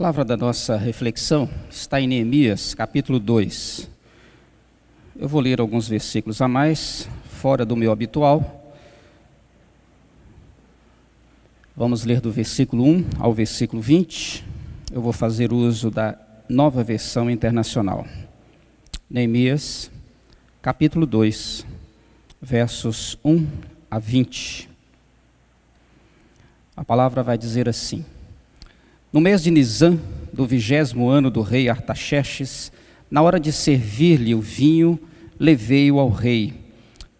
palavra da nossa reflexão está em Neemias, capítulo 2. Eu vou ler alguns versículos a mais, fora do meu habitual. Vamos ler do versículo 1 ao versículo 20. Eu vou fazer uso da Nova Versão Internacional. Neemias, capítulo 2, versos 1 a 20. A palavra vai dizer assim: No mês de Nisã, do 20º ano do rei Artaxerxes, na hora de servir-lhe o vinho, levei-o ao rei.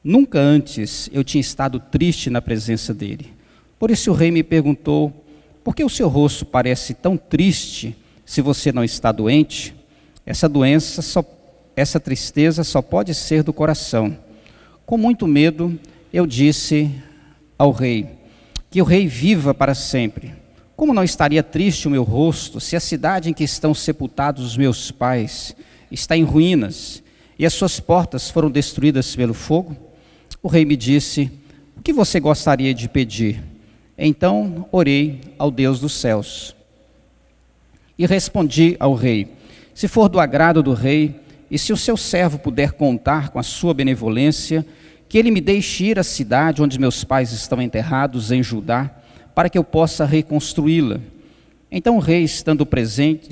Nunca antes eu tinha estado triste na presença dele. Por isso o rei me perguntou: por que o seu rosto parece tão triste se você não está doente? Essa tristeza só pode ser do coração. Com muito medo, eu disse ao rei: que o rei viva para sempre. Como não estaria triste o meu rosto se a cidade em que estão sepultados os meus pais está em ruínas e as suas portas foram destruídas pelo fogo? O rei me disse: o que você gostaria de pedir? Então orei ao Deus dos céus. E respondi ao rei: se for do agrado do rei, e se o seu servo puder contar com a sua benevolência, que ele me deixe ir à cidade onde meus pais estão enterrados em Judá, para que eu possa reconstruí-la. Então o rei, estando presente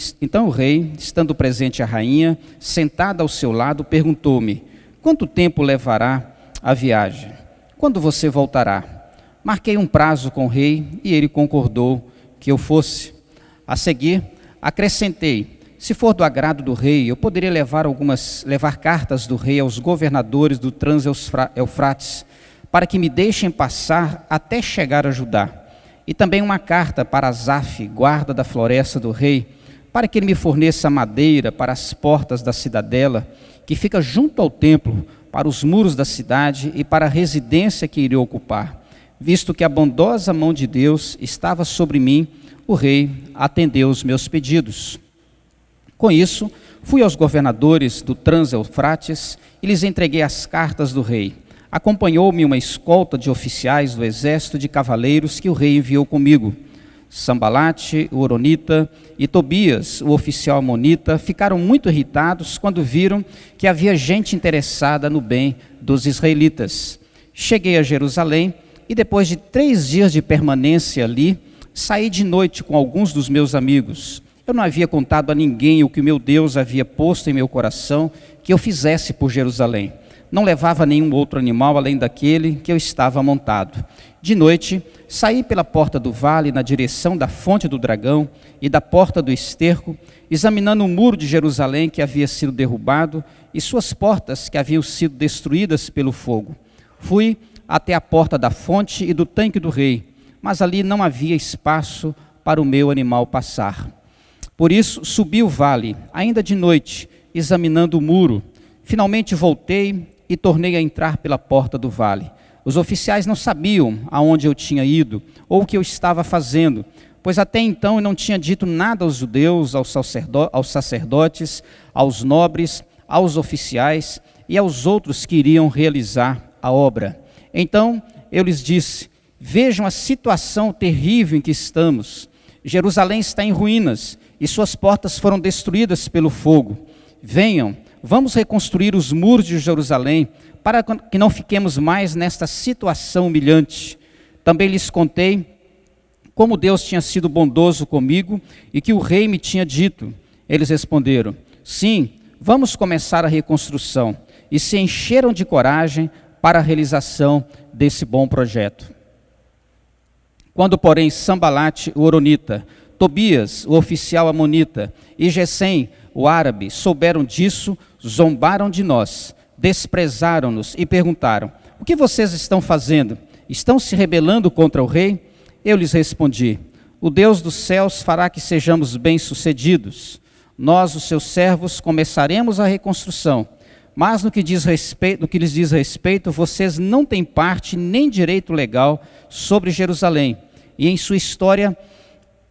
a rainha, sentada ao seu lado, perguntou-me: quanto tempo levará a viagem? Quando você voltará? Marquei um prazo com o rei e ele concordou que eu fosse. A seguir, acrescentei: se for do agrado do rei, eu poderia levar cartas do rei aos governadores do Trans-Eufrates, para que me deixem passar até chegar a Judá. E também uma carta para Asaf, guarda da floresta do rei, para que ele me forneça madeira para as portas da cidadela, que fica junto ao templo, para os muros da cidade e para a residência que irei ocupar. Visto que a bondosa mão de Deus estava sobre mim, o rei atendeu os meus pedidos. Com isso, fui aos governadores do Trans-Eufrates e lhes entreguei as cartas do rei. Acompanhou-me uma escolta de oficiais do exército de cavaleiros que o rei enviou comigo. Sambalate, o horonita, e Tobias, o oficial amonita, ficaram muito irritados quando viram que havia gente interessada no bem dos israelitas. Cheguei a Jerusalém e, depois de 3 dias de permanência ali, saí de noite com alguns dos meus amigos. Eu não havia contado a ninguém o que meu Deus havia posto em meu coração que eu fizesse por Jerusalém. Não levava nenhum outro animal além daquele que eu estava montado. De noite, saí pela porta do vale na direção da fonte do dragão e da porta do esterco, examinando o muro de Jerusalém que havia sido derrubado e suas portas que haviam sido destruídas pelo fogo. Fui até a porta da fonte e do tanque do rei, mas ali não havia espaço para o meu animal passar. Por isso, subi o vale, ainda de noite, examinando o muro. Finalmente voltei e tornei a entrar pela porta do vale. Os oficiais não sabiam aonde eu tinha ido ou o que eu estava fazendo, pois até então eu não tinha dito nada aos judeus, aos sacerdotes, aos nobres, aos oficiais e aos outros que iriam realizar a obra. Então eu lhes disse: vejam a situação terrível em que estamos. Jerusalém está em ruínas e suas portas foram destruídas pelo fogo. Venham, vamos reconstruir os muros de Jerusalém, para que não fiquemos mais nesta situação humilhante. Também lhes contei como Deus tinha sido bondoso comigo e que o rei me tinha dito. Eles responderam: sim, vamos começar a reconstrução. E se encheram de coragem para a realização desse bom projeto. Quando, porém, Sambalate, o horonita, Tobias, o oficial amonita, e Gesem, o árabe, souberam disso, zombaram de nós, desprezaram-nos e perguntaram: o que vocês estão fazendo? Estão se rebelando contra o rei? Eu lhes respondi: o Deus dos céus fará que sejamos bem-sucedidos. Nós, os seus servos, começaremos a reconstrução, mas no que lhes diz respeito, vocês não têm parte nem direito legal sobre Jerusalém, e em sua história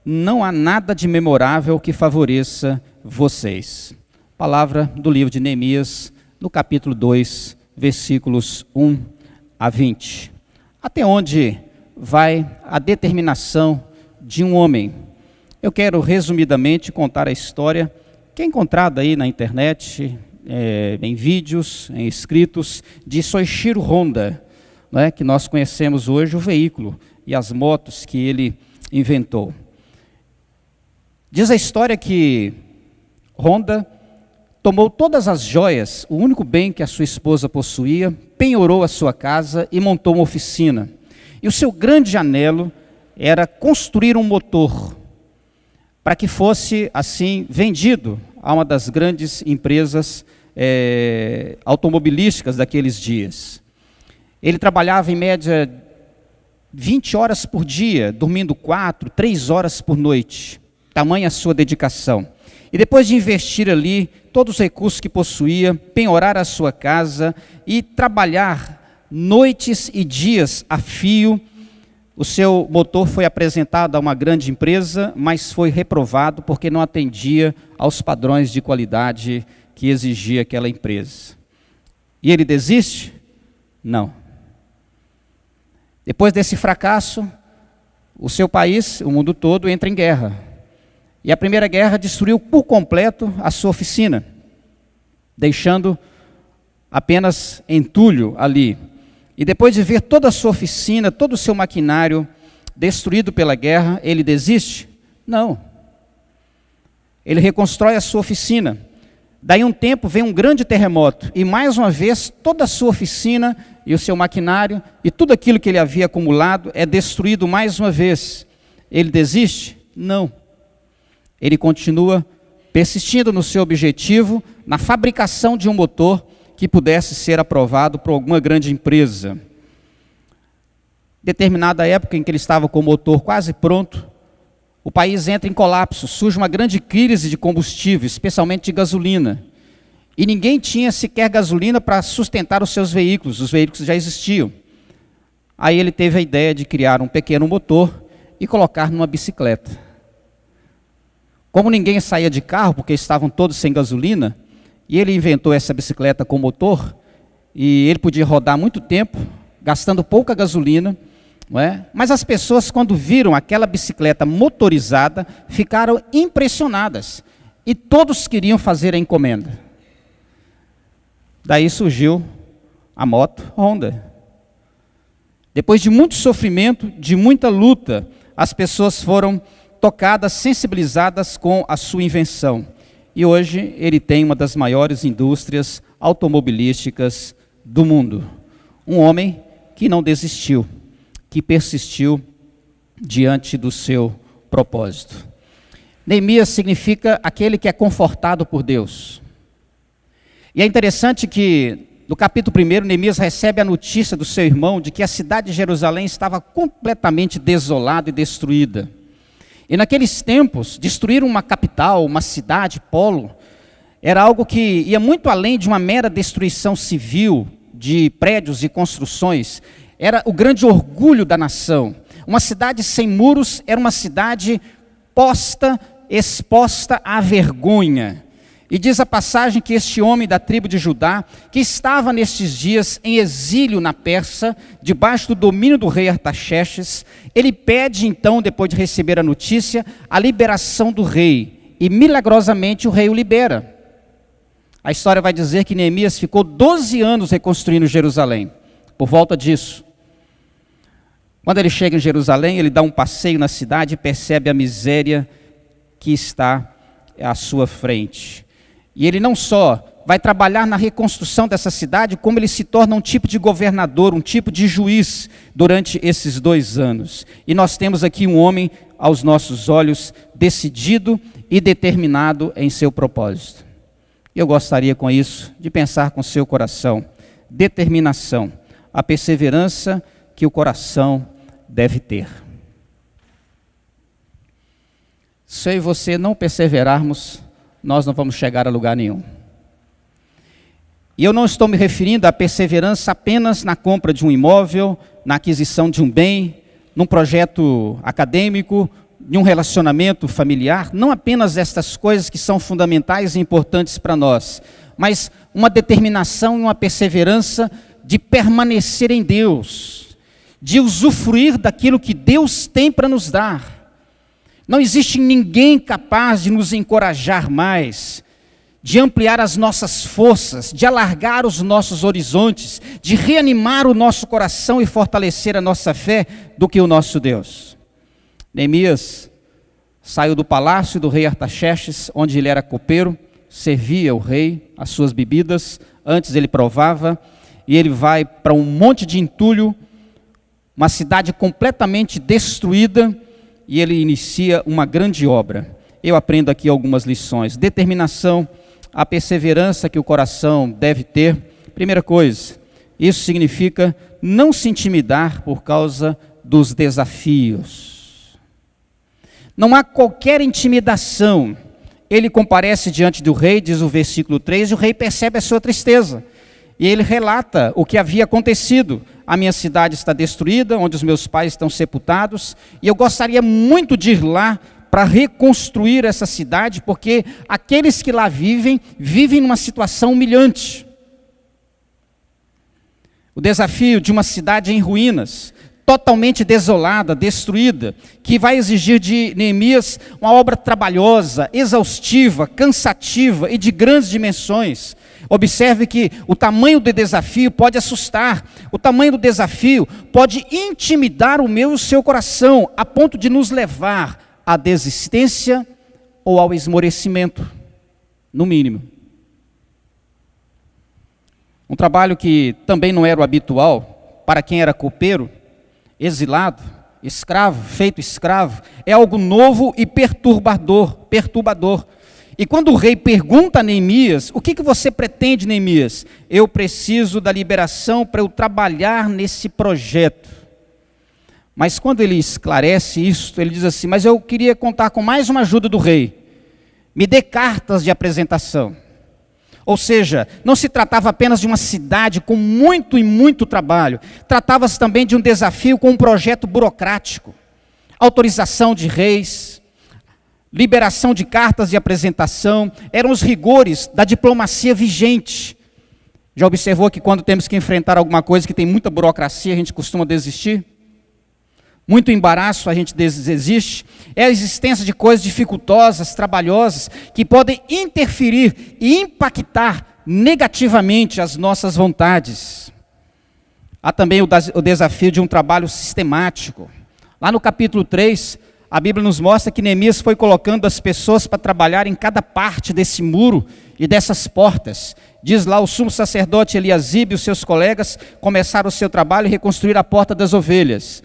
não há nada de memorável que favoreça vocês. Palavra do livro de Neemias, no capítulo 2, versículos 1 a 20. Até onde vai a determinação de um homem? Eu quero resumidamente contar a história que é encontrada aí na internet, em vídeos, em escritos, de Soichiro Honda, né, que nós conhecemos hoje o veículo e as motos que ele inventou. Diz a história que Honda tomou todas as joias, o único bem que a sua esposa possuía, penhorou a sua casa e montou uma oficina. E o seu grande anelo era construir um motor para que fosse, assim, vendido a uma das grandes empresas automobilísticas daqueles dias. Ele trabalhava em média 20 horas por dia, dormindo 4, 3 horas por noite. Tamanha a sua dedicação. E depois de investir ali todos os recursos que possuía, penhorar a sua casa e trabalhar noites e dias a fio, o seu motor foi apresentado a uma grande empresa, mas foi reprovado porque não atendia aos padrões de qualidade que exigia aquela empresa. E ele desiste? Não. Depois desse fracasso, o seu país, o mundo todo, entra em guerra. E a Primeira Guerra destruiu por completo a sua oficina, deixando apenas entulho ali. E depois de ver toda a sua oficina, todo o seu maquinário destruído pela guerra, ele desiste? Não. Ele reconstrói a sua oficina. Daí um tempo vem um grande terremoto e mais uma vez toda a sua oficina e o seu maquinário e tudo aquilo que ele havia acumulado é destruído mais uma vez. Ele desiste? Não. Ele continua persistindo no seu objetivo, na fabricação de um motor que pudesse ser aprovado por alguma grande empresa. Determinada época em que ele estava com o motor quase pronto, o país entra em colapso, surge uma grande crise de combustível, especialmente de gasolina. E ninguém tinha sequer gasolina para sustentar os seus veículos, os veículos já existiam. Aí ele teve a ideia de criar um pequeno motor e colocar numa bicicleta. Como ninguém saía de carro, porque estavam todos sem gasolina, e ele inventou essa bicicleta com motor, e ele podia rodar muito tempo, gastando pouca gasolina, não é? Mas as pessoas, quando viram aquela bicicleta motorizada, ficaram impressionadas, e todos queriam fazer a encomenda. Daí surgiu a moto Honda. Depois de muito sofrimento, de muita luta, as pessoas foram tocadas, sensibilizadas com a sua invenção. E hoje ele tem uma das maiores indústrias automobilísticas do mundo. Um homem que não desistiu, que persistiu diante do seu propósito. Neemias significa aquele que é confortado por Deus. E é interessante que no capítulo 1, Neemias recebe a notícia do seu irmão de que a cidade de Jerusalém estava completamente desolada e destruída. E naqueles tempos, destruir uma capital, uma cidade, polo, era algo que ia muito além de uma mera destruição civil de prédios e construções. Era o grande orgulho da nação. Uma cidade sem muros era uma cidade exposta à vergonha. E diz a passagem que este homem da tribo de Judá, que estava nestes dias em exílio na Pérsia, debaixo do domínio do rei Artaxerxes, ele pede então, depois de receber a notícia, a liberação do rei. E milagrosamente o rei o libera. A história vai dizer que Neemias ficou 12 anos reconstruindo Jerusalém, por volta disso. Quando ele chega em Jerusalém, ele dá um passeio na cidade e percebe a miséria que está à sua frente. E ele não só vai trabalhar na reconstrução dessa cidade, como ele se torna um tipo de governador, um tipo de juiz durante esses 2 anos. E nós temos aqui um homem, aos nossos olhos, decidido e determinado em seu propósito. Eu gostaria com isso de pensar com seu coração, determinação, a perseverança que o coração deve ter. Se eu e você não perseverarmos, nós não vamos chegar a lugar nenhum. E eu não estou me referindo à perseverança apenas na compra de um imóvel, na aquisição de um bem, num projeto acadêmico, de um relacionamento familiar, não apenas estas coisas que são fundamentais e importantes para nós, mas uma determinação e uma perseverança de permanecer em Deus, de usufruir daquilo que Deus tem para nos dar. Não existe ninguém capaz de nos encorajar mais, de ampliar as nossas forças, de alargar os nossos horizontes, de reanimar o nosso coração e fortalecer a nossa fé do que o nosso Deus. Neemias saiu do palácio do rei Artaxerxes, onde ele era copeiro, servia o rei as suas bebidas, antes ele provava, e ele vai para um monte de entulho, uma cidade completamente destruída, e ele inicia uma grande obra. Eu aprendo aqui algumas lições. Determinação, a perseverança que o coração deve ter. Primeira coisa, isso significa não se intimidar por causa dos desafios. Não há qualquer intimidação. Ele comparece diante do rei, diz o versículo 3, e o rei percebe a sua tristeza. E ele relata o que havia acontecido. A minha cidade está destruída, onde os meus pais estão sepultados, e eu gostaria muito de ir lá para reconstruir essa cidade, porque aqueles que lá vivem numa situação humilhante. O desafio de uma cidade em ruínas, totalmente desolada, destruída, que vai exigir de Neemias uma obra trabalhosa, exaustiva, cansativa e de grandes dimensões. Observe que o tamanho do desafio pode assustar, o tamanho do desafio pode intimidar o meu e o seu coração, a ponto de nos levar à desistência ou ao esmorecimento, no mínimo. Um trabalho que também não era o habitual para quem era copeiro, exilado, escravo, feito escravo, é algo novo e perturbador. E quando o rei pergunta a Neemias, o que você pretende, Neemias? Eu preciso da liberação para eu trabalhar nesse projeto. Mas quando ele esclarece isso, ele diz assim, mas eu queria contar com mais uma ajuda do rei. Me dê cartas de apresentação. Ou seja, não se tratava apenas de uma cidade com muito e muito trabalho. Tratava-se também de um desafio com um projeto burocrático. Autorização de reis, liberação de cartas de apresentação, eram os rigores da diplomacia vigente. Já observou que quando temos que enfrentar alguma coisa que tem muita burocracia, a gente costuma desistir? Muito embaraço, a gente desiste. É a existência de coisas dificultosas, trabalhosas, que podem interferir e impactar negativamente as nossas vontades. Há também o desafio de um trabalho sistemático. Lá no capítulo 3, a Bíblia nos mostra que Neemias foi colocando as pessoas para trabalhar em cada parte desse muro e dessas portas. Diz lá, o sumo sacerdote Eliasibe e os seus colegas começaram o seu trabalho e reconstruíram a porta das ovelhas.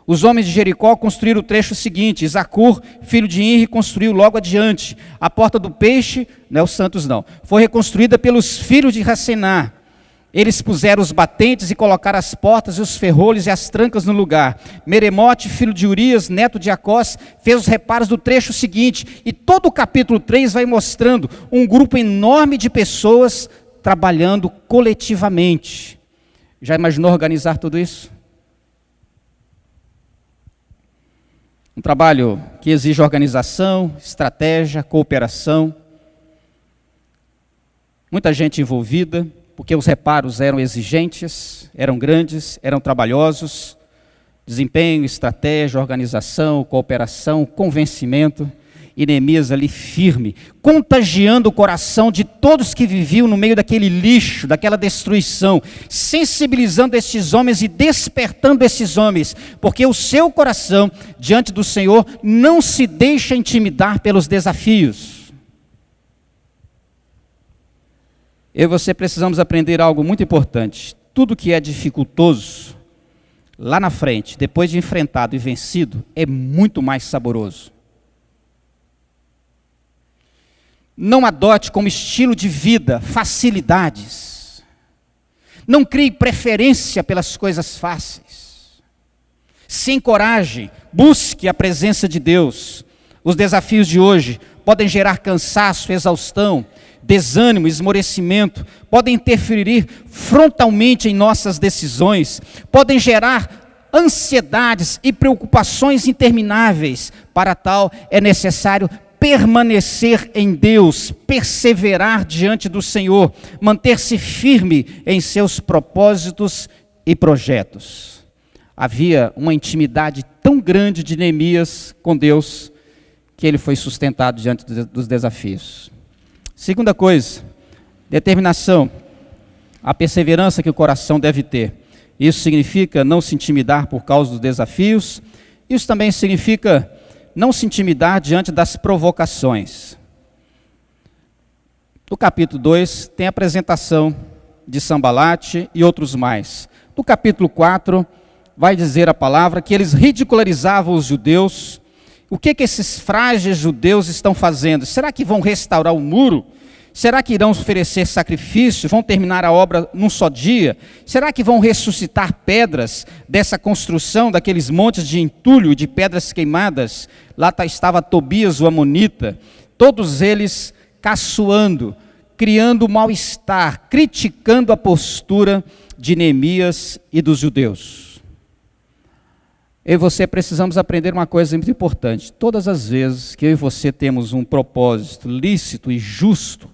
Os homens de Jericó construíram o trecho seguinte, Zacur, filho de Inri, construiu logo adiante. A porta do peixe, não é os santos não, foi reconstruída pelos filhos de Racená. Eles puseram os batentes e colocaram as portas e os ferrolhos e as trancas no lugar. Meremote, filho de Urias, neto de Acós, fez os reparos do trecho seguinte. E todo o capítulo 3 vai mostrando um grupo enorme de pessoas trabalhando coletivamente. Já imaginou organizar tudo isso? Um trabalho que exige organização, estratégia, cooperação. Muita gente envolvida, porque os reparos eram exigentes, eram grandes, eram trabalhosos. Desempenho, estratégia, organização, cooperação, convencimento. E Neemias ali firme, contagiando o coração de todos que viviam no meio daquele lixo, daquela destruição, sensibilizando esses homens e despertando esses homens, porque o seu coração, diante do Senhor, não se deixa intimidar pelos desafios. Eu e você precisamos aprender algo muito importante. Tudo que é dificultoso, lá na frente, depois de enfrentado e vencido, é muito mais saboroso. Não adote como estilo de vida facilidades. Não crie preferência pelas coisas fáceis. Se encoraje, busque a presença de Deus. Os desafios de hoje podem gerar cansaço, exaustão, desânimo, esmorecimento, podem interferir frontalmente em nossas decisões, podem gerar ansiedades e preocupações intermináveis. Para tal, é necessário permanecer em Deus, perseverar diante do Senhor, manter-se firme em seus propósitos e projetos. Havia uma intimidade tão grande de Neemias com Deus, que ele foi sustentado diante dos desafios. Segunda coisa, determinação, a perseverança que o coração deve ter. Isso significa não se intimidar por causa dos desafios. Isso também significa não se intimidar diante das provocações. No capítulo 2 tem a apresentação de Sambalate e outros mais. No capítulo 4 vai dizer a palavra que eles ridicularizavam os judeus. O que esses frágeis judeus estão fazendo? Será que vão restaurar o muro? Será que irão oferecer sacrifício? Vão terminar a obra num só dia? Será que vão ressuscitar pedras dessa construção, daqueles montes de entulho, de pedras queimadas? Lá estava Tobias, o amonita, todos eles caçoando, criando mal-estar, criticando a postura de Neemias e dos judeus. Eu e você precisamos aprender uma coisa muito importante. Todas as vezes que eu e você temos um propósito lícito e justo,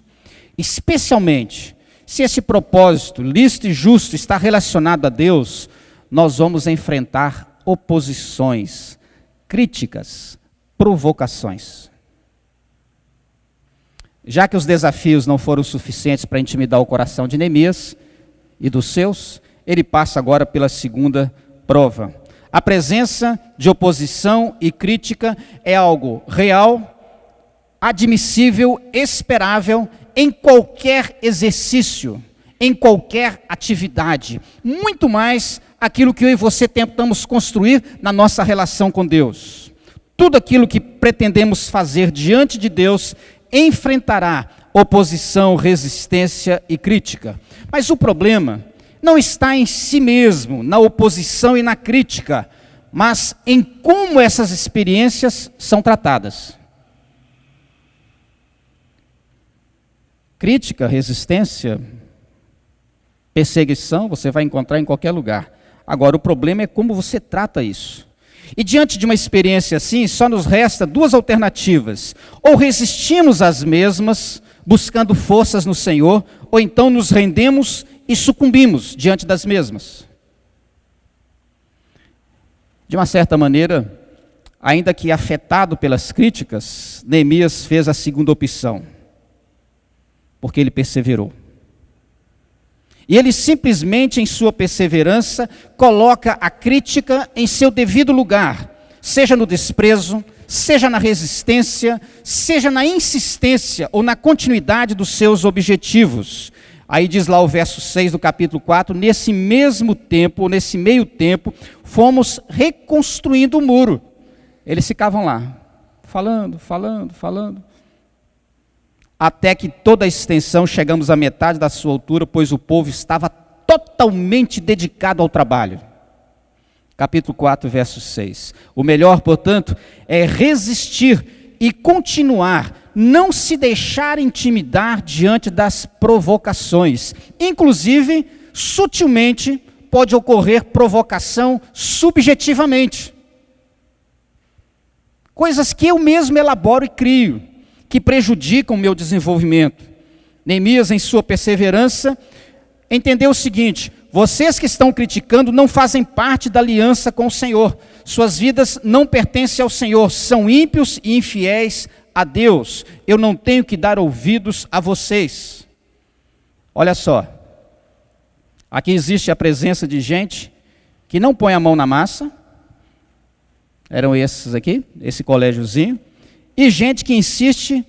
especialmente se esse propósito lícito e justo está relacionado a Deus, nós vamos enfrentar oposições, críticas, provocações. Já que os desafios não foram suficientes para intimidar o coração de Neemias e dos seus, ele passa agora pela segunda prova. A presença de oposição e crítica é algo real, admissível, esperável em qualquer exercício, em qualquer atividade. Muito mais aquilo que eu e você tentamos construir na nossa relação com Deus. Tudo aquilo que pretendemos fazer diante de Deus enfrentará oposição, resistência e crítica. Mas o problema não está em si mesmo, na oposição e na crítica, mas em como essas experiências são tratadas. Crítica, resistência, perseguição, você vai encontrar em qualquer lugar. Agora, o problema é como você trata isso. E diante de uma experiência assim, só nos resta duas alternativas. Ou resistimos às mesmas, buscando forças no Senhor, ou então nos rendemos e sucumbimos diante das mesmas. De uma certa maneira, ainda que afetado pelas críticas, Neemias fez a segunda opção, porque ele perseverou. E ele simplesmente, em sua perseverança, coloca a crítica em seu devido lugar, seja no desprezo, seja na resistência, seja na insistência ou na continuidade dos seus objetivos. Aí diz lá o verso 6 do capítulo 4, nesse mesmo tempo, nesse meio tempo, fomos reconstruindo o muro. Eles ficavam lá, falando, até que toda a extensão chegamos à metade da sua altura, pois o povo estava totalmente dedicado ao trabalho. Capítulo 4, verso 6. O melhor, portanto, é resistir e continuar, não se deixar intimidar diante das provocações. Inclusive, sutilmente, pode ocorrer provocação subjetivamente. Coisas que eu mesmo elaboro e crio, que prejudicam o meu desenvolvimento. Neemias, em sua perseverança, entendeu o seguinte: vocês que estão criticando não fazem parte da aliança com o Senhor. Suas vidas não pertencem ao Senhor, são ímpios e infiéis a Deus. Eu não tenho que dar ouvidos a vocês. Olha só, aqui existe a presença de gente que não põe a mão na massa, eram esses aqui, esse colégiozinho, e gente que insiste,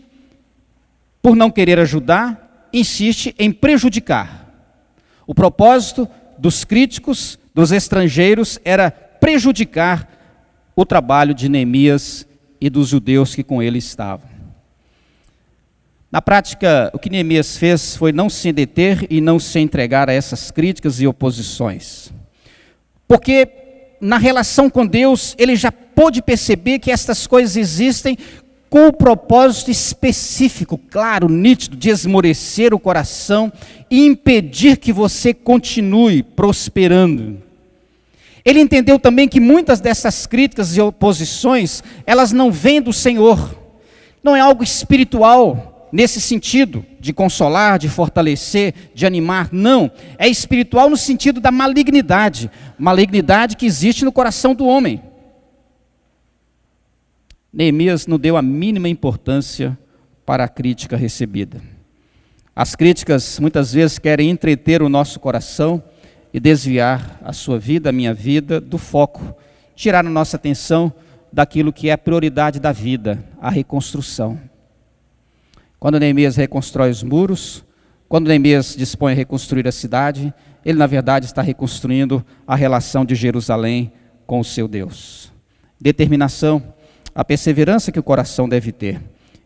por não querer ajudar, insiste em prejudicar. O propósito dos críticos, dos estrangeiros, era prejudicar o trabalho de Neemias e dos judeus que com ele estavam. Na prática, o que Neemias fez foi não se deter e não se entregar a essas críticas e oposições. Porque na relação com Deus, ele já pôde perceber que estas coisas existem com o propósito específico, claro, nítido, de esmorecer o coração e impedir que você continue prosperando. Ele entendeu também que muitas dessas críticas e oposições, elas não vêm do Senhor. Não é algo espiritual, nesse sentido, de consolar, de fortalecer, de animar, não. É espiritual no sentido da malignidade que existe no coração do homem. Neemias não deu a mínima importância para a crítica recebida. As críticas muitas vezes querem entreter o nosso coração e desviar a sua vida, a minha vida, do foco, tirar a nossa atenção daquilo que é a prioridade da vida, a reconstrução. Quando Neemias reconstrói os muros, quando Neemias dispõe a reconstruir a cidade, ele na verdade está reconstruindo a relação de Jerusalém com o seu Deus. Determinação, a perseverança que o coração deve ter.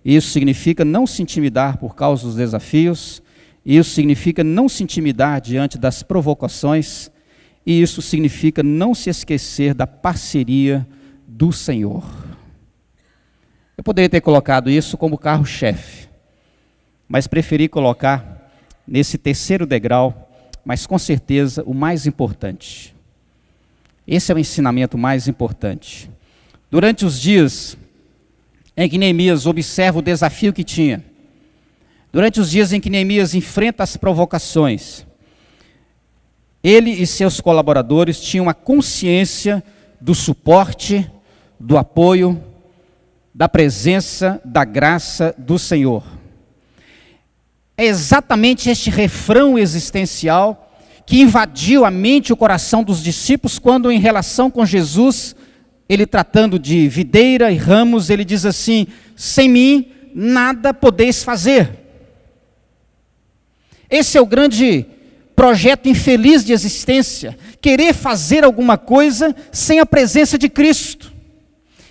Isso significa não se intimidar por causa dos desafios, isso significa não se intimidar diante das provocações, e isso significa não se esquecer da parceria do Senhor. Eu poderia ter colocado isso como carro-chefe, mas preferi colocar nesse terceiro degrau, mas com certeza o mais importante. Esse é o ensinamento mais importante. Durante os dias em que Neemias observa o desafio que tinha, durante os dias em que Neemias enfrenta as provocações, ele e seus colaboradores tinham a consciência do suporte, do apoio, da presença, da graça do Senhor. É exatamente este refrão existencial que invadiu a mente e o coração dos discípulos quando, em relação com Jesus, ele tratando de videira e ramos, ele diz assim: sem mim nada podeis fazer. Esse é o grande projeto infeliz de existência, querer fazer alguma coisa sem a presença de Cristo,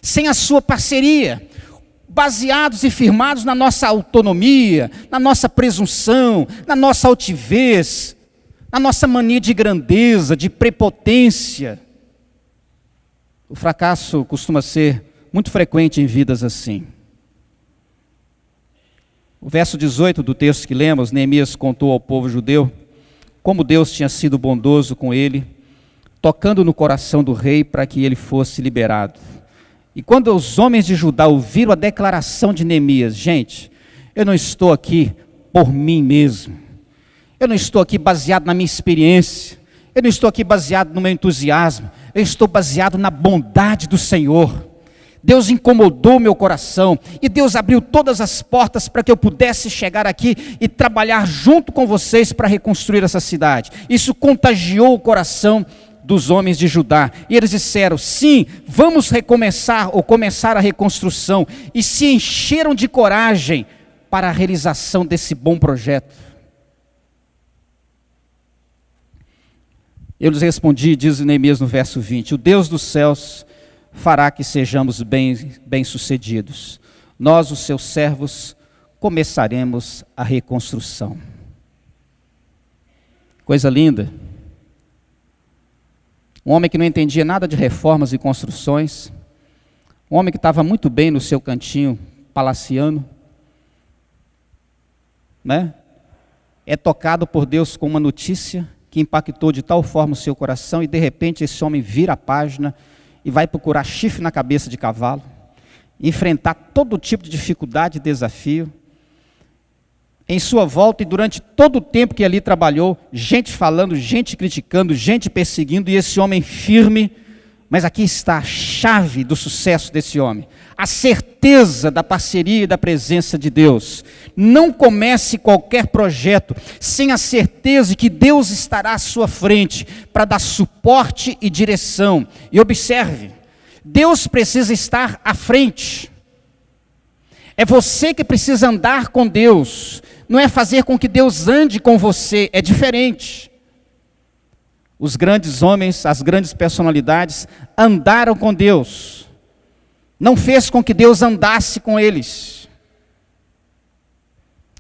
sem a sua parceria, baseados e firmados na nossa autonomia, na nossa presunção, na nossa altivez, na nossa mania de grandeza, de prepotência. O fracasso costuma ser muito frequente em vidas assim. O verso 18 do texto que lemos, Neemias contou ao povo judeu como Deus tinha sido bondoso com ele, tocando no coração do rei para que ele fosse liberado. E quando os homens de Judá ouviram a declaração de Neemias, gente, eu não estou aqui por mim mesmo, eu não estou aqui baseado na minha experiência, eu não estou aqui baseado no meu entusiasmo, eu estou baseado na bondade do Senhor. Deus incomodou meu coração e Deus abriu todas as portas para que eu pudesse chegar aqui e trabalhar junto com vocês para reconstruir essa cidade. Isso contagiou o coração dos homens de Judá, e eles disseram: sim, vamos recomeçar ou começar a reconstrução, e se encheram de coragem para a realização desse bom projeto. Eu lhes respondi, diz Neemias no verso 20, o Deus dos céus fará que sejamos bem-sucedidos. Nós, os seus servos, começaremos a reconstrução. Coisa linda. Um homem que não entendia nada de reformas e construções, um homem que estava muito bem no seu cantinho palaciano, né? É tocado por Deus com uma notícia que impactou de tal forma o seu coração, e de repente esse homem vira a página e vai procurar chifre na cabeça de cavalo, enfrentar todo tipo de dificuldade e desafio. Em sua volta e durante todo o tempo que ali trabalhou, gente falando, gente criticando, gente perseguindo, e esse homem firme. Mas aqui está a chave do sucesso desse homem, a certeza da parceria e da presença de Deus. Não comece qualquer projeto sem a certeza de que Deus estará à sua frente para dar suporte e direção. E observe, Deus precisa estar à frente. É você que precisa andar com Deus, não é fazer com que Deus ande com você, é diferente. Os grandes homens, as grandes personalidades andaram com Deus, não fez com que Deus andasse com eles.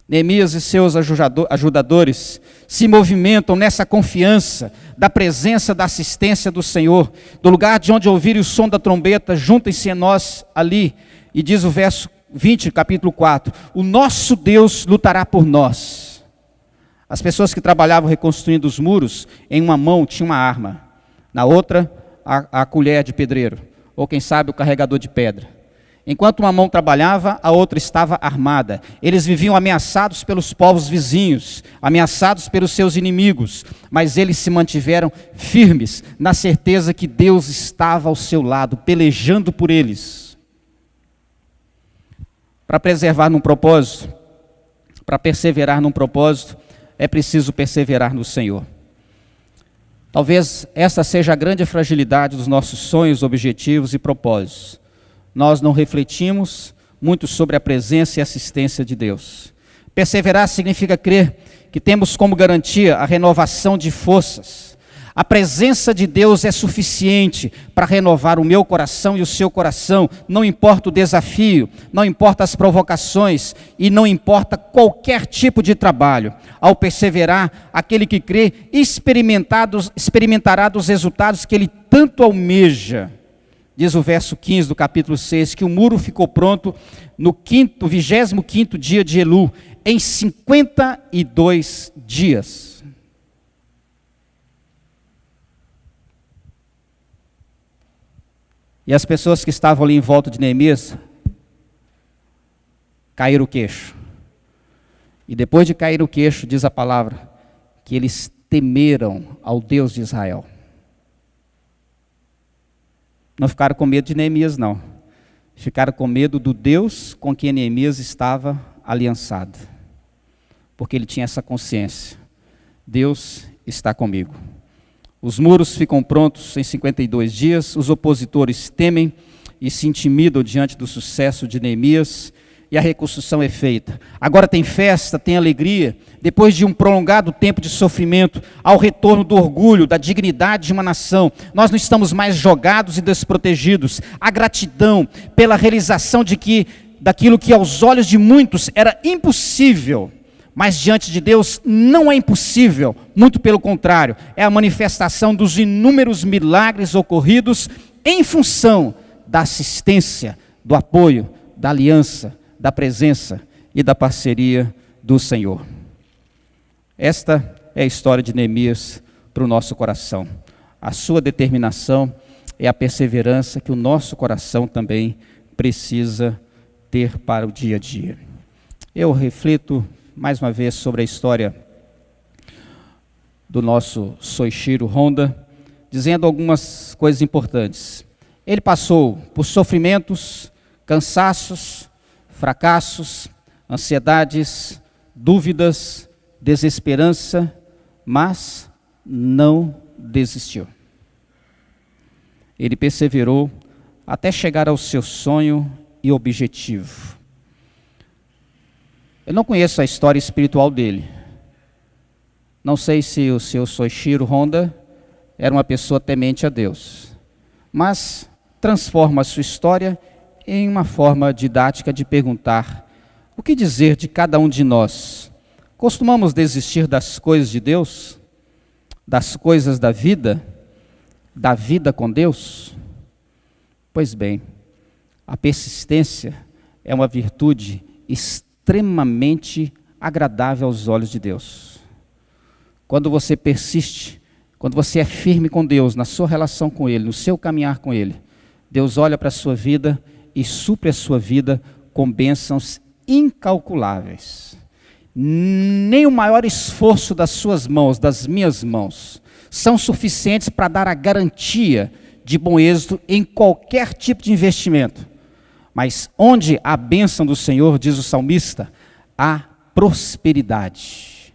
Neemias e seus ajudadores se movimentam nessa confiança da presença, da assistência do Senhor. Do lugar de onde ouvirem o som da trombeta, juntem-se a nós ali. E diz o verso 20, capítulo 4, o nosso Deus lutará por nós. As pessoas que trabalhavam reconstruindo os muros, em uma mão tinha uma arma, na outra a colher de pedreiro, ou quem sabe o carregador de pedra. Enquanto uma mão trabalhava, a outra estava armada. Eles viviam ameaçados pelos povos vizinhos, ameaçados pelos seus inimigos, mas eles se mantiveram firmes, na certeza que Deus estava ao seu lado, pelejando por eles. Para preservar num propósito, para perseverar num propósito, é preciso perseverar no Senhor. Talvez essa seja a grande fragilidade dos nossos sonhos, objetivos e propósitos. Nós não refletimos muito sobre a presença e assistência de Deus. Perseverar significa crer que temos como garantia a renovação de forças. A presença de Deus é suficiente para renovar o meu coração e o seu coração, não importa o desafio, não importa as provocações e não importa qualquer tipo de trabalho. Ao perseverar, aquele que crê experimentará dos resultados que ele tanto almeja. Diz o verso 15 do capítulo 6, que o muro ficou pronto no 25º dia de Elu, em 52 dias. E as pessoas que estavam ali em volta de Neemias caíram o queixo. E depois de cair o queixo, diz a palavra, que eles temeram ao Deus de Israel. Não ficaram com medo de Neemias, não. Ficaram com medo do Deus com quem Neemias estava aliançado. Porque ele tinha essa consciência. Deus está comigo. Os muros ficam prontos em 52 dias, os opositores temem e se intimidam diante do sucesso de Neemias, e a reconstrução é feita. Agora tem festa, tem alegria, depois de um prolongado tempo de sofrimento, ao retorno do orgulho, da dignidade de uma nação, nós não estamos mais jogados e desprotegidos. A gratidão pela realização daquilo que aos olhos de muitos era impossível, mas diante de Deus não é impossível, muito pelo contrário, é a manifestação dos inúmeros milagres ocorridos em função da assistência, do apoio, da aliança, da presença e da parceria do Senhor. Esta é a história de Neemias para o nosso coração. A sua determinação é a perseverança que o nosso coração também precisa ter para o dia a dia. Eu reflito mais uma vez sobre a história do nosso Soichiro Honda, dizendo algumas coisas importantes. Ele passou por sofrimentos, cansaços, fracassos, ansiedades, dúvidas, desesperança, mas não desistiu. Ele perseverou até chegar ao seu sonho e objetivo. Eu não conheço a história espiritual dele. Não sei se o seu Soichiro Honda era uma pessoa temente a Deus. Mas transforma a sua história em uma forma didática de perguntar: o que dizer de cada um de nós? Costumamos desistir das coisas de Deus? Das coisas da vida com Deus? Pois bem, a persistência é uma virtude extremamente agradável aos olhos de Deus. Quando você persiste, quando você é firme com Deus, na sua relação com Ele, no seu caminhar com Ele, Deus olha para a sua vida e supre a sua vida com bênçãos incalculáveis. Nem o maior esforço das suas mãos, das minhas mãos, são suficientes para dar a garantia de bom êxito em qualquer tipo de investimento. Mas onde há a bênção do Senhor, diz o salmista, há prosperidade.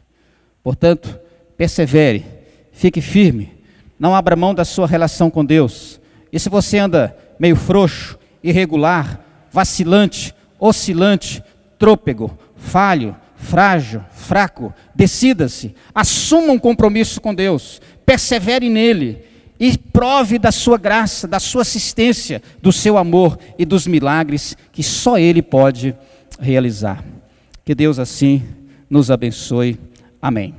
Portanto, persevere, fique firme, não abra mão da sua relação com Deus. E se você anda meio frouxo, irregular, vacilante, oscilante, trôpego, falho, frágil, fraco, decida-se, assuma um compromisso com Deus, persevere nele e prove da sua graça, da sua assistência, do seu amor e dos milagres que só Ele pode realizar. Que Deus assim nos abençoe. Amém.